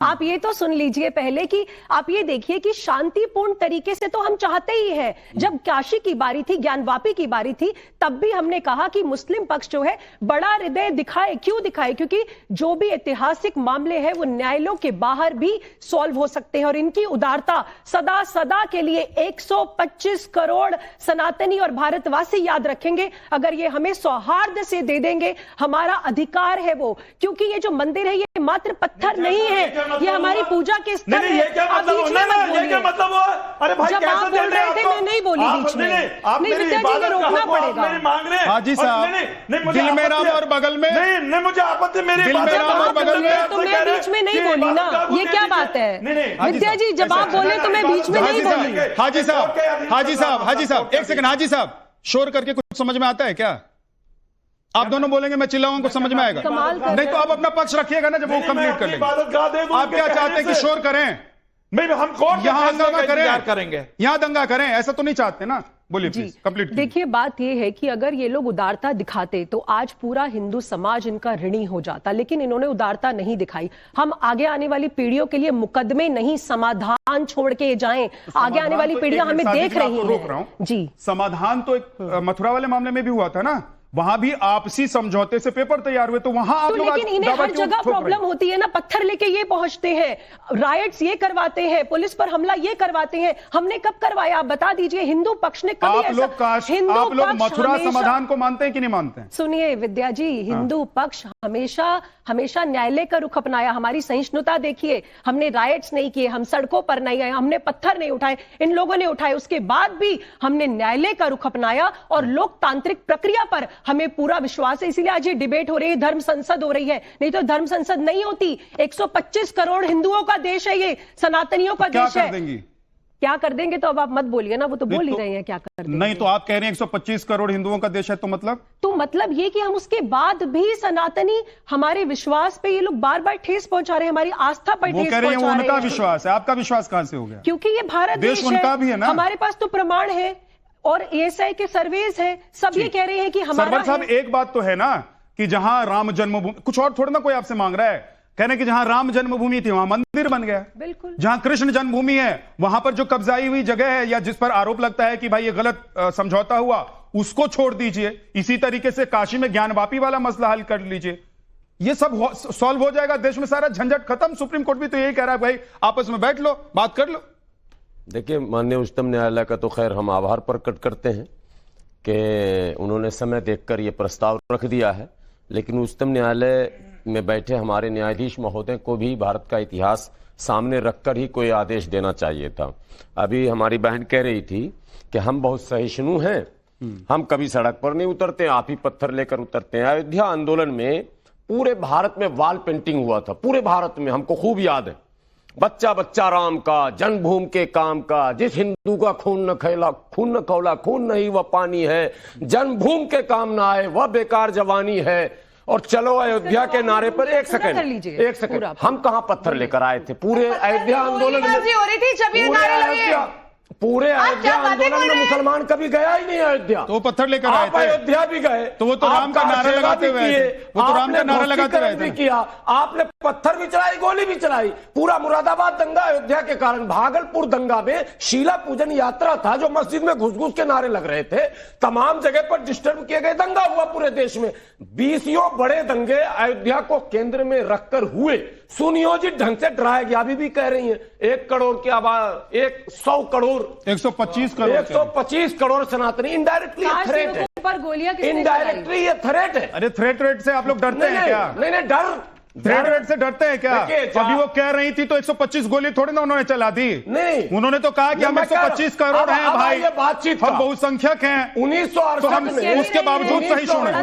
आप ये तो सुन लीजिए पहले कि आप ये देखिए कि शांतिपूर्ण तरीके से तो हम चाहते ही हैं। जब काशी की बारी थी, ज्ञानवापी की बारी थी, तब भी हमने कहा कि मुस्लिम पक्ष जो है बड़ा हृदय दिखाए। क्यों दिखाए? क्योंकि जो भी ऐतिहासिक मामले हैं वो न्यायालयों के बाहर भी सॉल्व हो सकते हैं और इनकी उदारता सदा सदा के लिए 125 करोड़ सनातनी और भारतवासी याद रखेंगे अगर ये हमें सौहार्द से दे देंगे। हमारा अधिकार है वो, क्योंकि ये जो मंदिर है ये मात्र पत्थर नहीं है, ये हमारी पूजा के स्थल है। ये क्या मतलब हुआ? अरे भाई जब आप बोल रहे थे मैं नहीं बोली बीच में। नहीं विद्या जी को रोकना पड़ेगा। हाजी साहब, दिल में राम और बगल में नहीं, मुझे आपत्ति मेरी दिल में राम और बगल में। तो मैं बीच में नहीं बोली ना, ये क्या बात है विद्या जी? जब आप बोले तो मैं बीच में नहीं बोली। हाजी साहब एक सेकंड। हाजी साहब, शोर करके कुछ समझ में आता है क्या? आप दोनों बोलेंगे मैं चिल्लाऊंगा, कुछ समझ में आएगा? नहीं तो आप अपना पक्ष रखिएगा ना जब वो कंप्लीट कर लेंगे। आप क्या चाहते हैं कि शोर करें? हम कोर्ट यहाँ हंगामा करेंगे, यहाँ दंगा करें, ऐसा तो नहीं चाहते ना? बोलिए प्लीज कंप्लीट। देखिए बात यह है कि अगर ये लोग उदारता दिखाते तो आज पूरा हिंदू समाज इनका ऋणी हो जाता, लेकिन इन्होंने उदारता नहीं दिखाई। हम आगे आने वाली पीढ़ियों के लिए मुकदमे नहीं, समाधान छोड़ के जाएं। आगे आने वाली पीढ़ियां हमें देख रही हैं। रोक रहा हूं जी, समाधान तो एक मथुरा वाले मामले में भी हुआ था ना, वहां भी आपसी समझौते से पेपर तैयार हुए, तो वहां आप लोग लेकिन इन्हें हर जगह प्रॉब्लम होती है ना। पत्थर लेके ये पहुंचते हैं, राइट्स ये करवाते हैं, पुलिस पर हमला ये करवाते हैं। हमने कब करवाया आप बता दीजिए? हिंदू पक्ष ने कभी आप लोग मथुरा समाधान को मानते हैं कि नहीं मानते हैं? सुनिए विद्या जी, हिंदू पक्ष हमेशा न्यायालय का रुख अपनाया। हमारी सहिष्णुता देखिए, हमने राइट्स नहीं किए, हम सड़कों पर नहीं आए, हमने पत्थर नहीं उठाए, इन लोगों ने उठाए। उसके बाद भी हमने न्यायालय का रुख अपनाया और लोकतांत्रिक प्रक्रिया पर हमें पूरा विश्वास है। इसीलिए आज ये डिबेट हो रही है, धर्म संसद हो रही है। नहीं तो धर्म संसद नहीं होती। 125 करोड़ हिंदुओं का देश है ये, सनातनियों का देश है। क्या कर देंगे तो अब आप मत बोलिए ना, वो तो बोल ही रहे हैं क्या कर देंगे। नहीं तो आप कह रहे हैं 125 करोड़ हिंदुओं का देश है, तो मतलब ये कि हम उसके बाद भी सनातनी हमारे विश्वास पे ये लोग बार बार ठेस पहुंचा रहे हैं, हमारी आस्था पर ठेस पहुंचा रहे हैं। उनका विश्वास है, आपका विश्वास कहां से हो गया? क्योंकि ये भारत देश उनका भी है ना। हमारे पास तो प्रमाण है और ASI के सर्वेस है, सब ये कह रहे हैं कि हमारा। सरवर साहब एक बात तो है ना कि जहां राम जन्मभूमि, कुछ और थोड़ा ना कोई आपसे मांग रहा है, कहने कि जहां राम जन्मभूमि थी वहां मंदिर बन गया। बिल्कुल। जहां कृष्ण जन्मभूमि है वहां पर जो कब्जाई हुई जगह है या जिस पर आरोप लगता है कि भाई ये गलत समझौता हुआ, उसको छोड़ दीजिए। इसी तरीके से काशी में ज्ञानवापी वाला मसला हल कर लीजिए, ये सब सॉल्व हो जाएगा, देश में सारा झंझट खत्म। सुप्रीम कोर्ट भी तो यही कह रहा है भाई आपस में बैठ लो, बात कर लो। देखिए माननीय उच्चतम न्यायालय का तो खैर हम आभार प्रकट करते हैं कि उन्होंने समय देखकर ये प्रस्ताव रख दिया है, लेकिन उच्चतम न्यायालय में बैठे हमारे न्यायाधीश महोदय को भी भारत का इतिहास सामने रखकर ही कोई आदेश देना चाहिए था। अभी हमारी बहन कह रही थी कि हम बहुत सहिष्णु हैं, हम कभी सड़क पर नहीं उतरते, आप ही पत्थर लेकर उतरते हैं। अयोध्या आंदोलन में पूरे भारत में वॉल पेंटिंग हुआ था, पूरे भारत में, हमको खूब याद है। बच्चा बच्चा राम का, जन्मभूमि के काम का, जिस हिंदू का खून न खैला, खून न खौला, खून नहीं वह पानी है, जन्मभूमि के काम ना आए वह बेकार जवानी है। और चलो अयोध्या के नारे पर एक सेकंड, हम कहां पत्थर लेकर आए थे? पूरे अयोध्या आंदोलन में, पूरे अयोध्या आंदोलन में मुसलमान कभी गया ही नहीं अयोध्या, तो पत्थर लेकर आए थे। अयोध्या भी गए तो वो तो राम का नारा लगाते हुए, वो तो राम का नारा लगाते हुए किया, आपने पत्थर भी चलाई, गोली भी चलाई। पूरा मुरादाबाद दंगा अयोध्या के कारण, भागलपुर दंगा में शीला पूजन यात्रा था जो मस्जिद में घुस घुस के नारे लग रहे थे, तमाम जगह पर डिस्टर्ब किए गए, दंगा हुआ पूरे देश में। 20 बड़े दंगे अयोध्या को केंद्र में रखकर हुए, सुनियोजित ढंग से डराया गया। अभी भी कह रही है 1 करोड़ की आबादी, 100 करोड़, 125 करोड़ सनातनी। इनडायरेक्टली थ्रेट है, इनडायरेक्टली ये थ्रेट है। अरे थ्रेट से आप लोग डरते हैं क्या? नहीं, थ्रेट से डरते हैं क्या? अभी वो कह रही थी तो 125 गोली थोड़ी ना उन्होंने चला दी। नहीं, उन्होंने तो कहा कि हम 125 करोड़ हैं भाई, ये बातचीत हम बहुसंख्यक हैं। 1968 में, उसके बावजूद सहिष्णु हैं।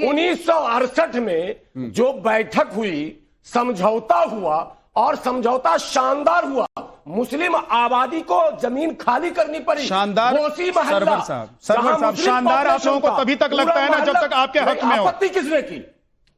1968 में जो बैठक हुई, समझौता हुआ और समझौता शानदार हुआ। मुस्लिम आबादी को जमीन खाली करनी पड़ी, शानदार। सरवर साहब शानदार आप लोगों को तभी तक लगता है ना जब तक आपके हक में हो। आपत्ति किसने की?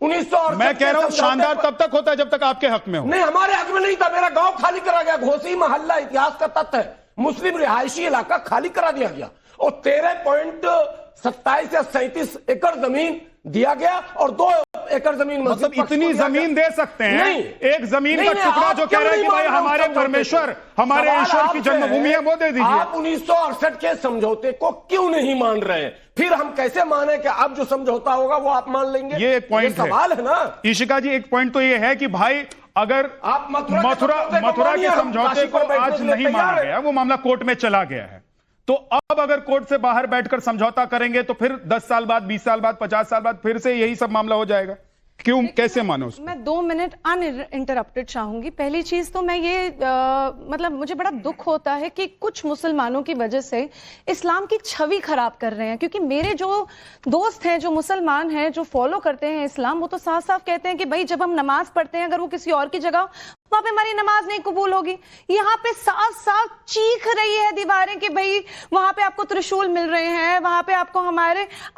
1968 मैं कह रहा हूं शानदार तब तक होता है जब तक आपके हक में हो। नहीं, हमारे हक में नहीं था। मेरा गांव खाली करा गया, घोसी मोहल्ला, इतिहास का तथ्य है। मुस्लिम रिहायशी इलाका खाली करा दिया गया और 13.27 या 37 एकड़ जमीन दिया गया और 2 एकड़ जमीन मतलब इतनी जमीन दे सकते हैं? नहीं, एक जमीन का टुकड़ा जो कह रहा है कि भाई हमारे परमेश्वर, हमारे ईश्वर की जन्मभूमि है, वो दे दीजिए। आप 1968 के समझौते को क्यों नहीं मान रहे हैं? फिर हम कैसे माने कि अब जो समझौता होगा वो आप मान लेंगे? ये एक पॉइंट है, सवाल है ना ईशिका जी। एक पॉइंट तो ये है कि भाई अगर आप मथुरा के समझौते को आज नहीं माना गया, वो मामला कोर्ट में चला गया है, तो अब अगर कोर्ट से बाहर बैठकर समझौता करेंगे तो फिर 10 साल बाद, 20 साल बाद, 50 साल बाद फिर से यही सब मामला हो जाएगा। क्यों, कैसे मानो उसको? मैं 2 मिनट अनइंटरप्टेड चाहूंगी। पहली चीज तो मैं ये मतलब मुझे बड़ा दुख होता है कि कुछ मुसलमानों की वजह से इस्लाम की छवि खराब कर रहे हैं, क्योंकि मेरे जो दोस्त हैं जो मुसलमान हैं जो फॉलो करते हैं इस्लाम, वो तो साफ साफ कहते हैं कि भाई जब हम नमाज पढ़ते हैं अगर वो किसी और की जगह, वहां पे हमारी नमाज नहीं कबूल होगी। यहाँ पे साफ साफ चीख रही है दीवारें कि भाई वहां पे आपको त्रिशूल मिल रहे हैं, वहां पे आपको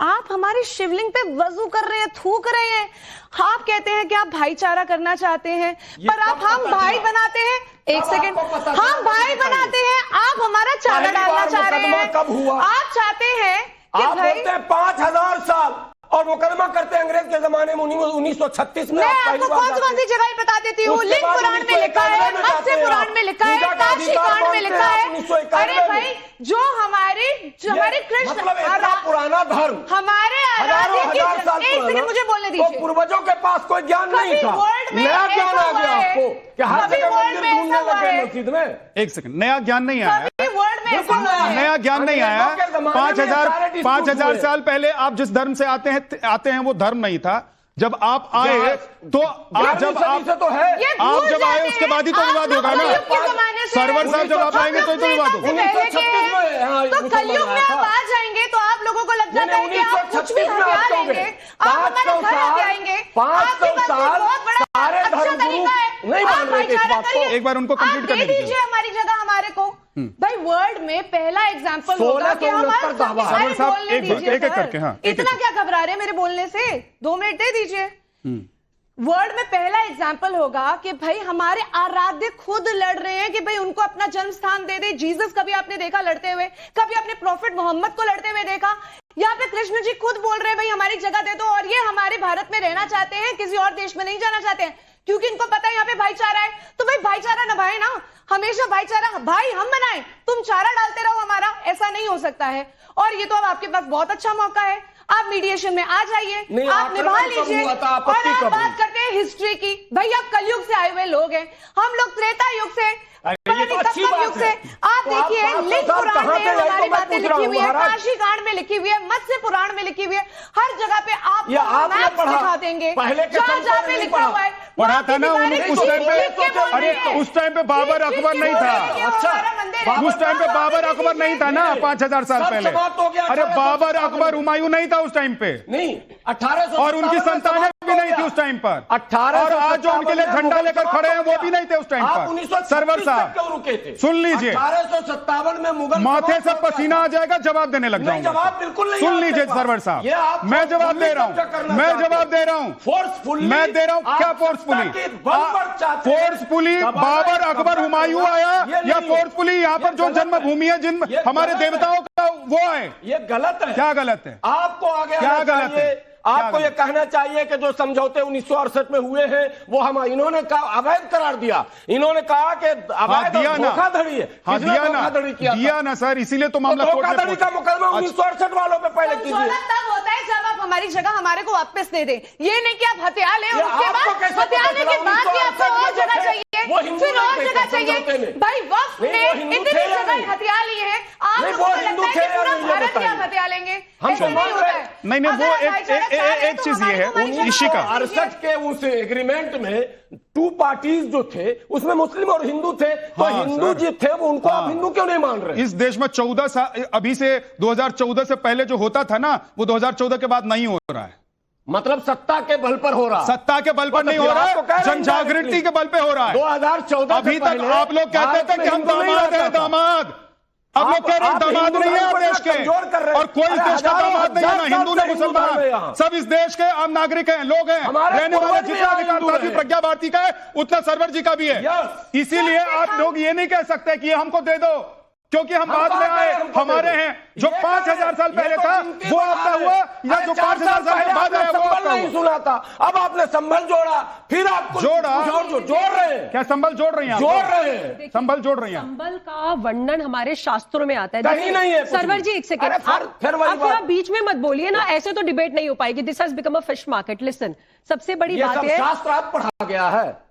आप हमारे शिवलिंग पे वजू कर रहे हैं, थूक रहे हैं। आप कहते हैं कि आप भाईचारा करना चाहते हैं, पर आप हम भाई बनाते हैं। एक सेकेंड, हम भाई बनाते हैं, आप हमारा चारा डालना चाह रहे हैं। कब हुआ? आप चाहते हैं कि आप भाई बोलते हैं 5000 साल और मुकदमा करते हैं अंग्रेज के जमाने में 1936 में। मैं आपको कौन सी जगह बता देती हूँ। लिंग पुराण में लिखा है, मत्स्य पुराण में लिखा है, काशी कांड में लिखा है। अरे भाई जो हमारे कृष्ण पुराना धर्म हमारे एक सेकंड मुझे बोलने दीजिए। तो पूर्वजों के पास कोई ज्ञान नहीं था, नया ज्ञान आ गया आपको कि हर जगह मंदिर ढूंढने लगे मस्जिद में। एक सेकंड, नया ज्ञान नहीं आया, नया ज्ञान नहीं आया। 5000 साल पहले आप जिस धर्म से आते हैं वो धर्म नहीं था। जब आप आए तो आप जब आए उसके बाद ही तो विवाद होगा ना। सरवर साहब जब आप आएंगे तो विवाद होगा। तो कलयुग में आप आ जाएंगे तो आप लोगों को लग जाता है कि आप कुछ भी हथियार लेंगे, आप हमारे घर आ जाएंगे। 500 साल सारे धर्मगुरु नहीं मान रहे इस बात को। एक बार उनको कंप्लीट करने दीजिए हमारी जगह हमारे को। भाई वर्ल्ड में पहला एग्जांपल होगा कि हमारे करके। हाँ, इतना क्या घबरा रहे हैं मेरे बोलने से? 2 मिनट दे दीजिए। वर्ल्ड में पहला एग्जाम्पल होगा कि भाई हमारे आराध्य खुद लड़ रहे हैं कि भाई उनको अपना जन्म स्थान दे दे। जीसस कभी आपने देखा लड़ते हुए? कभी आपने प्रॉफिट मोहम्मद को लड़ते हुए देखा? यहाँ पे कृष्ण जी खुद बोल रहे हैं भाई हमारी जगह दे दो, और ये हमारे भारत में रहना चाहते हैं, किसी और देश में नहीं जाना चाहते हैं, क्योंकि इनको पता है यहाँ पे भाईचारा है। तो भाई भाईचारा निभाए ना, हमेशा भाईचारा भाई हम बनाए, तुम चारा डालते रहो हमारा, ऐसा नहीं हो सकता है। और ये तो अब आपके पास बहुत अच्छा मौका है, आप मीडिएशन में आ जाइए, आप निभा लीजिए। और आप बात करते हैं हिस्ट्री की, भाई आप कलयुग से आए हुए लोग हैं, हम लोग त्रेता युग से, युग से। आप देखिए लिंग पुराण में हमारी बातें लिखी हुई है, काशी कांड में लिखी हुई है, मत्स्य पुराण में लिखी हुई है, हर जगह पे आप दिखा देंगे। जहाँ पे लिखा हुआ है पढ़ा था ना उस टाइम पे। अरे उस टाइम पे बाबर अकबर नहीं था, उस टाइम पे बाबर अकबर नहीं था ना 5000 साल पहले। अरे बाबर अकबर हुमायूं नहीं था उस टाइम पे, नहीं 1800 और उनकी संतानें भी नहीं थी उस टाइम पर। 1800 और आज जो उनके लिए झंडा लेकर खड़े हैं वो भी नहीं थे उस टाइम पर। सरवर साहब रुके थे, सुन लीजिए, 1857 में मुगल माथे से पसीना आ जाएगा, जवाब देने लग जाऊंगा। जवाब बिल्कुल नहीं। सुन लीजिए सरवर साहब, मैं जवाब दे रहा हूं, मैं जवाब दे रहा हूं, फोर्सफुली मैं दे रहा हूं। क्या फोर्सफुली? फोर्सफुली बाबर अकबर हुमायूं आया, या फोर्सफुली यहाँ पर जो जन्मभूमि है जिन हमारे देवताओं का वो है? ये गलत है। क्या गलत है? आपको आगे क्या गलत है? आपको ये कहना चाहिए कि जो समझौते 1968 में हुए हैं वो इन्होंने कहा अवैध करार दिया, इन्होंने कहा कि अवैध धोखाधड़ी है। हाँ, दिया ना सर, इसीलिए तो मामला कोर्ट में धोखाधड़ी का मुकदमा 1968 वालों पे पहले कीजिए। तब होता है जब आप हमारी जगह हमारे को वापस दे दें। ये नहीं कि आप हथियार लें, उसके बाद हथियार लेने के बाद भी आपको और जगह चाहिए, फिर और जगह चाहिए। भाई वक्त ने इतनी जगह हथियार लिए हैं, आप लोगों को लगता है कि पूरा भारत ही आप हथियार लेंगे? ऐसा नहीं होता है। नहीं, वो एक चीज ये है इशिका, 68 के उस एग्रीमेंट में 2 पार्टीज जो थे उसमें मुस्लिम और हिंदू थे। तो हिंदू जी थे वो, उनको आप हिंदू क्यों नहीं मान रहे? इस देश में 14 साल अभी से 2014 से पहले जो होता था ना, वो 2014 के बाद नहीं हो रहा है। मतलब सत्ता के बल पर हो रहा है? सत्ता के बल पर नहीं हो रहा है, जनजागृति के बल पे हो रहा है। 2014 अभी तक आप लोग कहते थे कि हम दामाद हैं, दामाद। अब लोग कह रहे हैं दामाद नहीं है देश के, और कोई इस देश का दामाद नहीं है, ना हिंदू ना मुसलमान, सब इस देश के आम नागरिक हैं, लोग हैं, रहने वाले। जितना अधिकार साध्वी प्रज्ञा भारती का है उतना सरवर जी का भी है। इसीलिए आप लोग ये नहीं कह सकते कि ये हमको दे दो, क्योंकि हम बाद में आए, हमारे हैं। जो 5000 साल पहले था वो आपका हुआ, या जो 5000 साल के बाद आया वो आपका नहीं सुना था। अब आपने संभल जोड़ा, फिर आपको जोड़ा, जोड़ रहे हैं। क्या संभल जोड़ रही हैं? जोड़ रहे हैं, संभल जोड़ रही हैं। संभल का वर्णन हमारे शास्त्रों में आता है। कहीं नहीं है। सरवर जी एक सेकंड, आप बीच में मत बोलिए ना, ऐसे तो डिबेट नहीं हो पाएगी। This has become a fish market. Listen, सबसे बड़ी बात है, शास्त्र आप पढ़ा गया है।